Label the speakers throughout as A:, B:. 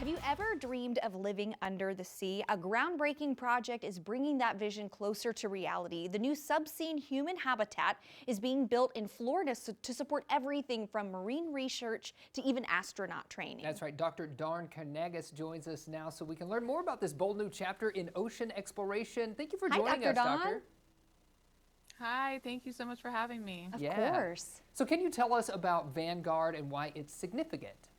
A: Have you ever dreamed of living under the sea? A groundbreaking project is bringing that vision closer to reality. The new Subsea human habitat is being built in Florida to support everything from marine research to even astronaut training.
B: That's right. Dr. Dawn Carnegas joins us now so we can learn more about this bold new chapter in ocean exploration. Thank you for
A: Hi,
B: joining
A: Dr.
B: us,
A: Dawn.
B: Doctor.
C: Hi, thank you so much for having me.
A: Of course.
B: So can you tell us about Vanguard and why it's significant?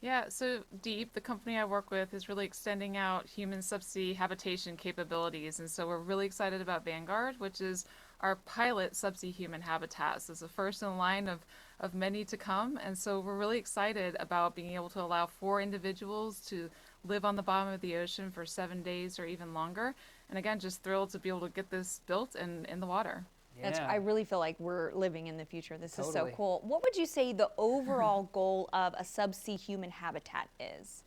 C: Yeah, so Deep, the company I work with, is really extending out human subsea habitation capabilities. And so we're really excited about Vanguard, which is our pilot subsea human habitats. It's the first in line of many to come. And so we're really excited about being able to allow 4 individuals to live on the bottom of the ocean for 7 days or even longer. And again, just thrilled to be able to get this built and in the water.
A: I really feel like we're living in the future. This is so
B: Totally.
A: cool. What would you say the overall goal of a subsea human habitat is?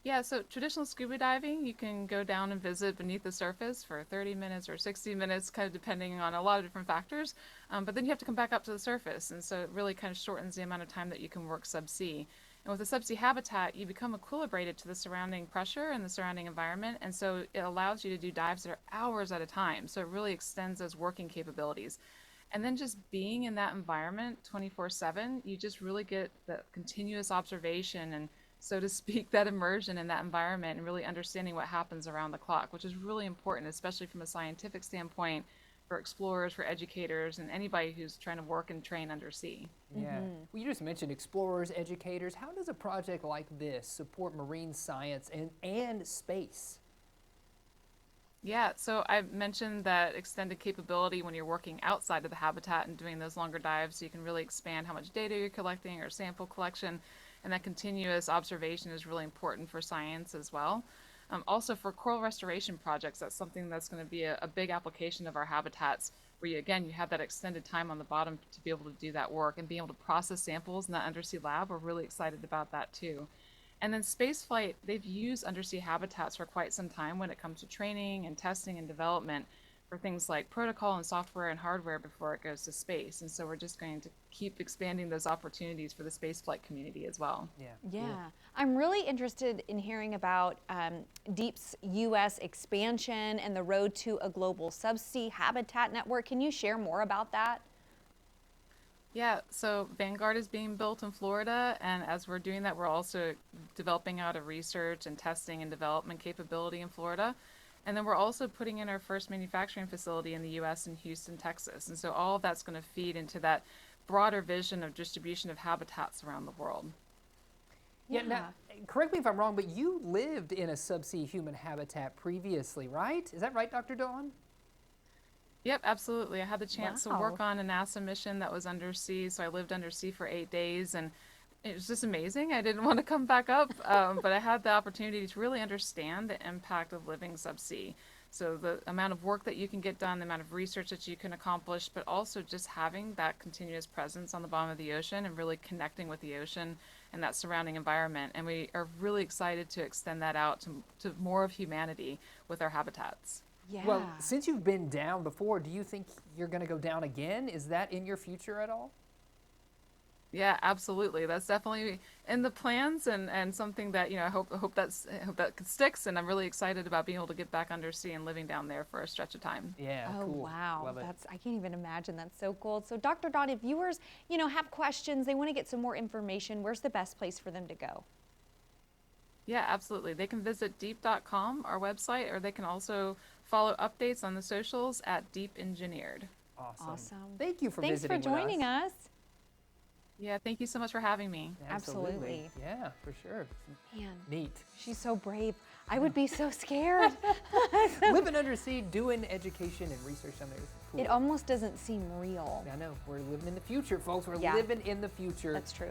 C: Yeah, so traditional scuba diving, you can go down and visit beneath the surface for 30 minutes or 60 minutes, kind of depending on a lot of different factors. But then you have to come back up to the surface. And so it really kind of shortens the amount of time that you can work subsea. And with a subsea habitat, you become equilibrated to the surrounding pressure and the surrounding environment. And so it allows you to do dives that are hours at a time. So it really extends those working capabilities. And then just being in that environment 24/7, you just really get the continuous observation and, so to speak, that immersion in that environment and really understanding what happens around the clock, which is really important, especially from a scientific standpoint for explorers, for educators, and anybody who's trying to work and train undersea.
B: Yeah. Well, you just mentioned explorers, educators. How does a project like this support marine science and space?
C: Yeah, so I mentioned that extended capability when you're working outside of the habitat and doing those longer dives, so you can really expand how much data you're collecting or sample collection, and that continuous observation is really important for science as well. Also for coral restoration projects, that's something that's going to be a big application of our habitats, where you have that extended time on the bottom to be able to do that work and be able to process samples in that undersea lab. We're really excited about that too. And then spaceflight, they've used undersea habitats for quite some time when it comes to training and testing and development for things like protocol and software and hardware before it goes to space. And so we're just going to keep expanding those opportunities for the spaceflight community as well.
A: Yeah,
B: Cool.
A: I'm really interested in hearing about Deep's U.S. expansion and the road to a global subsea habitat network. Can you share more about that?
C: Yeah, so Vanguard is being built in Florida, and as we're doing that, we're also developing out a research and testing and development capability in Florida. And then we're also putting in our first manufacturing facility in the US in Houston, Texas. And so all of that's going to feed into that broader vision of distribution of habitats around the world.
B: Yeah. Now, correct me if I'm wrong, but you lived in a subsea human habitat previously, right? Is that right, Dr. Dawn?
C: Yep, absolutely. I had the chance to
A: Wow.
C: work on a NASA mission that was undersea, so I lived undersea for 8 days, and it was just amazing. I didn't want to come back up, but I had the opportunity to really understand the impact of living subsea. So the amount of work that you can get done, the amount of research that you can accomplish, but also just having that continuous presence on the bottom of the ocean and really connecting with the ocean and that surrounding environment. And we are really excited to extend that out to more of humanity with our habitats.
A: Yeah.
B: Well, since you've been down before, do you think you're going to go down again? Is that in your future at all?
C: Yeah, absolutely. That's definitely in the plans and something that, I hope that sticks, and I'm really excited about being able to get back undersea and living down there for a stretch of time.
B: Yeah,
A: Oh,
B: cool.
A: wow.
B: Love it.
A: I can't even imagine. That's so cool. So Dr. Dawn, if viewers, have questions, they want to get some more information, where's the best place for them to go?
C: Yeah, absolutely. They can visit deep.com, our website, or they can also follow updates on the socials at Deep Engineered.
B: Awesome. Thank you for
A: Thanks
B: visiting
A: for joining
B: with us.
A: us.
C: Yeah, thank you so much for having me.
A: Absolutely.
B: Yeah, for sure.
A: Man,
B: Neat.
A: she's so brave. I would be so scared.
B: Living undersea, doing education and research on there is cool.
A: It almost doesn't seem real.
B: I know. We're living in the future, folks. We're
A: Yeah.
B: living in the future.
A: That's true.